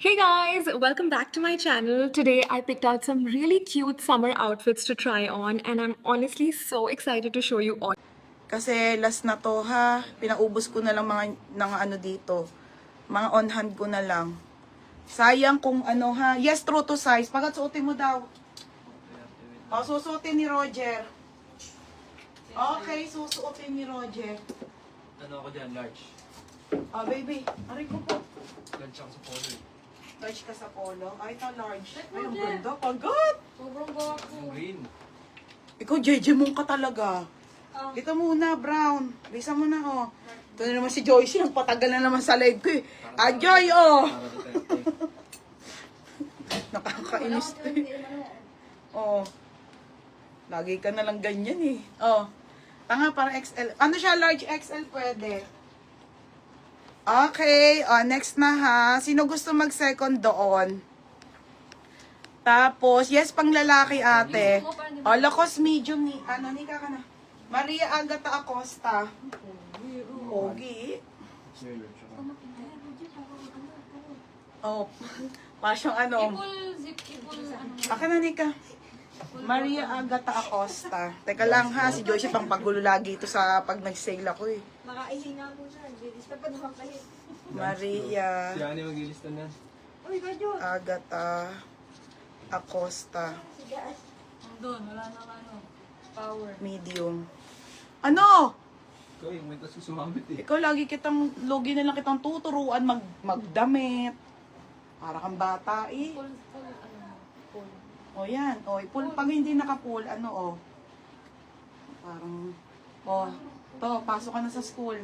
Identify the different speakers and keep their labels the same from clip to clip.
Speaker 1: Hey guys, welcome back to my channel. Today I picked out some really cute summer outfits to try on and I'm honestly so excited to show you all.
Speaker 2: Kasi last na to ha, pinaubos ko na lang mga ano dito. Mga on hand ko na lang. Sayang kung ano ha. Yes, true to size. Pagkatsuotin mo daw. O, susuotin ni Roger. Okay, susuotin ni Roger.
Speaker 3: Ano ako dyan, large?
Speaker 2: Ah, baby. Aray ko po.
Speaker 3: Large ako sa polo eh.
Speaker 2: Large ka sa polo. Ay, ito large. Ay, ang ganda. Pagod.
Speaker 3: Yung green.
Speaker 2: Ikaw, Jeje mong ka talaga. Dito muna, brown. Bisa mo na, oh. Ito na naman si Joyce. Ang patagal na naman sa live ko eh. Ah, Joy, oh.
Speaker 3: Para Duterte.
Speaker 2: Nakakainis to eh. Oh. Lagi ka na lang ganyan eh. Oh. Tanga, para XL. Ano siya, large XL pwede. Okay. Oh, next na ha. Sino gusto mag-second doon? Tapos, yes, pang lalaki ate. Oh, Lacoste medium ni, ano, ni ka na. Maria Agata Acosta. Pogi. Oh, pasyong ano. Akin na, Nika. Maria Agata Acosta. Teka lang ha, si Joyce pang pagulo lagi ito sa pag nag-sale ako eh.
Speaker 4: Makaihinga po siya. Lilista pa naman kayo.
Speaker 2: Maria
Speaker 3: Si Ani mag-ilista na.
Speaker 4: Uy, gadyo.
Speaker 2: Agata Acosta.
Speaker 4: Sige, doon, wala nang ano. Power.
Speaker 2: Medium. Ano?
Speaker 3: Ikaw yung may tas sumamit eh.
Speaker 2: Ikaw lagi logi na lang kitang tuturuan magdamit. Para kang bata eh.
Speaker 4: Full, ano, full.
Speaker 2: O yan. O, pag hindi naka-pull, ano o. Parang, o, to, pasok ka na sa school.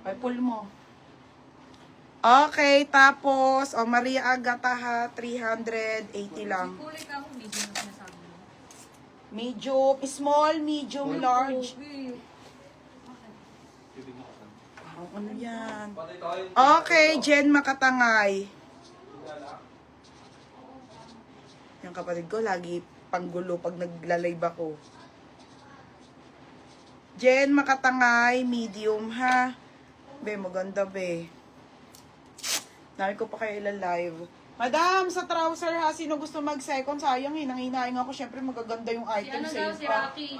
Speaker 2: O, pull mo. Okay, tapos, o, Maria Agata ha, 380 lang.
Speaker 4: Kulay ka kung medyo na sinasabi mo.
Speaker 2: Medium, small, medium, large.
Speaker 4: Okay.
Speaker 2: Parang ano yan.
Speaker 3: Patay tayo.
Speaker 2: Okay, Jen Makatangay. Yung kapatid ko, lagi panggulo pag nagla-live ako. Jen Makatangay, medium ha. Be, maganda be. Dami ko pa kayo live. Madam, sa trouser ha, sino gusto mag-second? Sayang eh, nanginaing ako. Syempre magaganda yung
Speaker 4: Si
Speaker 2: item
Speaker 4: ano
Speaker 2: sa
Speaker 4: daw, si
Speaker 2: pa.
Speaker 4: Rocky.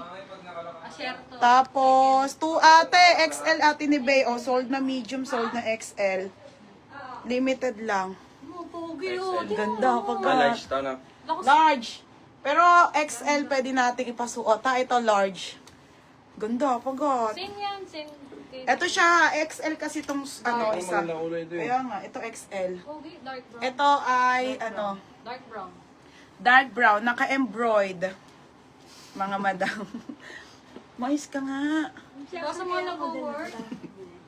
Speaker 4: Asyerto.
Speaker 2: Tapos, 2 ate, XL ate ni Bay. O, sold na medium, sold na XL. Limited lang.
Speaker 4: Mo, pogi o.
Speaker 2: Ganda pag
Speaker 3: Large to na.
Speaker 2: large. Pero XL pwede nating ipasuot. Ha, ito large. Ganda pag
Speaker 4: Same yan, same.
Speaker 2: Ito siya, XL kasi itong ano,
Speaker 3: Ano
Speaker 2: isa.
Speaker 3: maganda ulo ito eh.
Speaker 2: Kaya nga, ito XL.
Speaker 4: Pogi, dark brown.
Speaker 2: Ito ay, ano,
Speaker 4: Dark brown.
Speaker 2: dark brown, naka-embroid. Mga madam. Mais ka nga.
Speaker 4: Basta mo nag-work.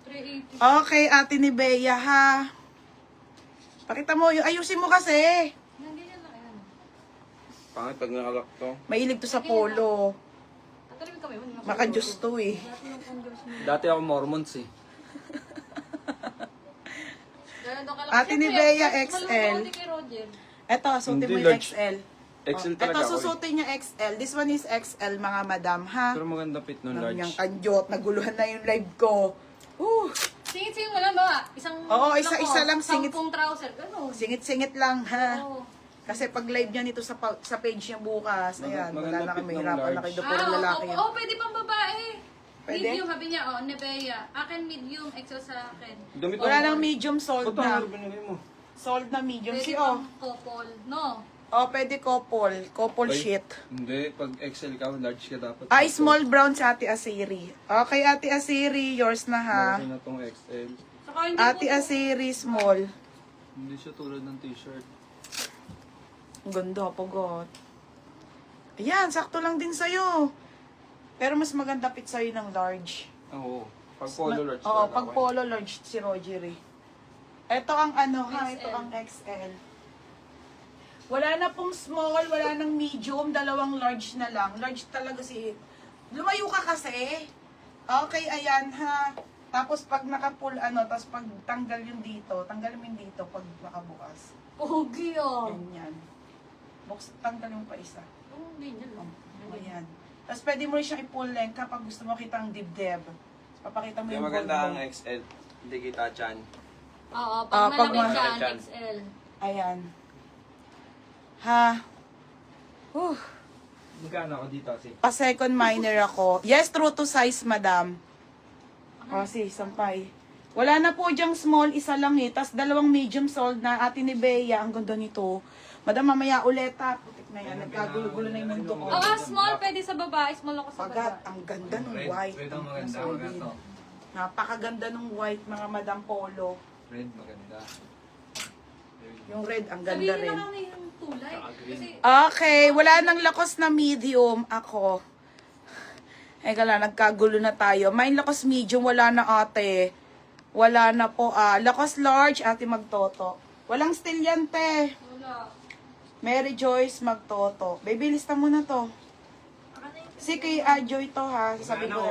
Speaker 4: 380.
Speaker 2: Okay, ate ni Bea, ha. Pakita mo, ayusin mo kasi.
Speaker 4: Ganyan lang yan.
Speaker 3: Pangit pag nakalak to.
Speaker 2: Mahilig to sa polo.
Speaker 4: Tatalimin kami.
Speaker 2: Maka-Diyos to eh.
Speaker 3: Dati ako Mormons eh.
Speaker 2: Ate ni Bea, XL. Ito, suotin mo
Speaker 3: Hindi,
Speaker 2: yung
Speaker 3: large.
Speaker 2: XL.
Speaker 3: XL
Speaker 2: Ito,
Speaker 3: talaga ako eh.
Speaker 2: susutin niya XL. This one is XL, mga madam, ha?
Speaker 3: Pero maganda fit nun,
Speaker 2: Nang yung
Speaker 3: large.
Speaker 2: kanjot, naguluhan na yung live ko.
Speaker 4: Singit-singit mo lang ba? Isang,
Speaker 2: Oo, isa-isa lang, singit.
Speaker 4: Sampung trouser. Gano'n.
Speaker 2: Singit-singit lang, ha?
Speaker 4: Oo.
Speaker 2: Kasi pag live niya nito sa page niya bukas, ayan, wala
Speaker 3: Maganda
Speaker 2: na
Speaker 3: fit
Speaker 2: kami,
Speaker 3: ng
Speaker 2: hirapan na
Speaker 3: large.
Speaker 2: kayo doon, puro lalaki yun.
Speaker 4: Pwede pang babae.
Speaker 2: Pwede?
Speaker 4: Medium, sabi niya, Nevea. Akin medium, XL sa akin.
Speaker 3: Damit
Speaker 2: Wala nang medium, sold
Speaker 3: Ba't
Speaker 2: na.
Speaker 3: ang binigay mo?
Speaker 2: Sold na medium.
Speaker 4: Pwede
Speaker 2: Si
Speaker 4: pang
Speaker 2: O.
Speaker 4: couple. No.
Speaker 2: O, pwede couple
Speaker 3: Ay,
Speaker 2: sheet.
Speaker 3: Hindi, pag XL ka, large ka dapat.
Speaker 2: Ay, small brown si Ate Asiri. Okay, Ate Asiri, yours na ha.
Speaker 3: Malaki na tong XL.
Speaker 4: Saka hindi
Speaker 2: Ate
Speaker 4: po.
Speaker 2: Asiri, small.
Speaker 3: Hindi siya tulad ng t-shirt.
Speaker 2: Ang ganda, pagot. Ayan, sakto lang din sa'yo. Pero mas maganda fit sa'yo ng large.
Speaker 3: Oo. Pag polo large
Speaker 2: Oo,
Speaker 3: talaga
Speaker 2: pag
Speaker 3: ako eh.
Speaker 2: polo large si Roger eh. Ito ang ano ha, ito ang XL. Wala na pong small, wala nang medium, dalawang large na lang. Large talaga si... Lumayo ka kasi. Okay, ayan ha. Tapos pag naka-pull ano, tapos pag tanggal yung dito, tanggalin mo yung dito pag nakabukas.
Speaker 4: Pogi oh.
Speaker 2: Ganyan. Tanggal mo pa isa.
Speaker 4: Oh, ganyan lang.
Speaker 2: Ayan. Tapos pwede mo rin siyang i-pull length kapag gusto mo kitang dibdib. Papakita mo
Speaker 3: Kaya
Speaker 2: yung
Speaker 3: maganda
Speaker 2: gold
Speaker 3: ang
Speaker 2: mo.
Speaker 3: XL. Hindi kita dyan.
Speaker 4: Oo,
Speaker 2: Ah,
Speaker 4: pag
Speaker 2: pag
Speaker 4: malaki
Speaker 3: ma-
Speaker 4: dyan, XL.
Speaker 2: Ayan. Ha?
Speaker 3: Magkano ako dito, si?
Speaker 2: Pa-second minor ako. Yes, true to size, madam. O, sampay. Wala na po dyang small, isa lang eh. Tapos dalawang medium sold na ate ni Bea. Ang ganda nito. Madam, mamaya ulit ha. Putik na yan. Nagkagulo-gulo na yung mundo ko.
Speaker 4: Small pwede sa babae, small ako sa
Speaker 2: Pagat,
Speaker 4: babae.
Speaker 2: ang ganda ng white.
Speaker 3: Red ang maganda,
Speaker 2: Solid.
Speaker 3: maganda.
Speaker 2: Napakaganda ng white, mga madam polo.
Speaker 3: Red, maganda.
Speaker 2: Yung red, ang ganda
Speaker 4: Sabihin
Speaker 2: rin.
Speaker 4: na kami yung tulay. Kasi,
Speaker 2: Okay, wala nang lakos na medium. Ako. Eka lang, nagkagulo na tayo. May lakos medium, wala na ate. Wala na po. Lakos large, ate magtoto. Walang still yan, te.
Speaker 4: wala.
Speaker 2: Mary Joyce magtoto. Baby, lista mo na to. Si kay Joy to ha. Sabi ko